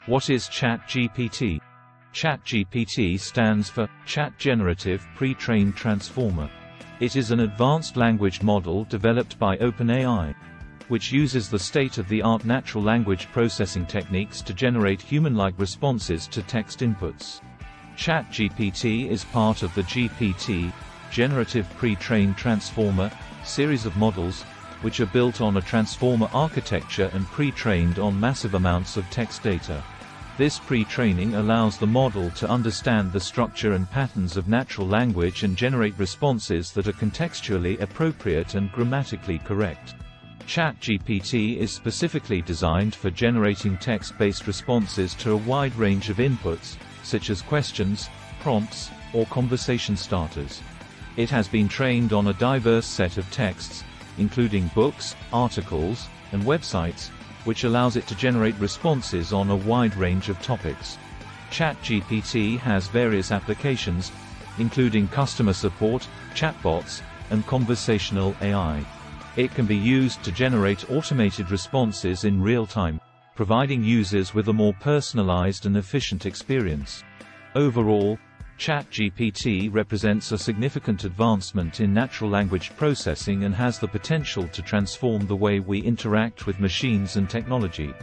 What is Chat GPT? Chat GPT stands for Chat Generative Pre-trained Transformer. It is an advanced language model developed by OpenAI, which uses the state-of-the-art natural language processing techniques to generate human-like responses to text inputs. Chat GPT is part of the GPT, Generative Pre-trained Transformer, series of models, which are built on a transformer architecture and pre-trained on massive amounts of text data. This pre-training allows the model to understand the structure and patterns of natural language and generate responses that are contextually appropriate and grammatically correct. Chat GPT is specifically designed for generating text-based responses to a wide range of inputs, such as questions, prompts, or conversation starters. It has been trained on a diverse set of texts, including books, articles, and websites, which allows it to generate responses on a wide range of topics. Chat GPT has various applications, including customer support, chatbots, and conversational AI. It can be used to generate automated responses in real time, providing users with a more personalized and efficient experience. Overall, Chat GPT represents a significant advancement in natural language processing and has the potential to transform the way we interact with machines and technology.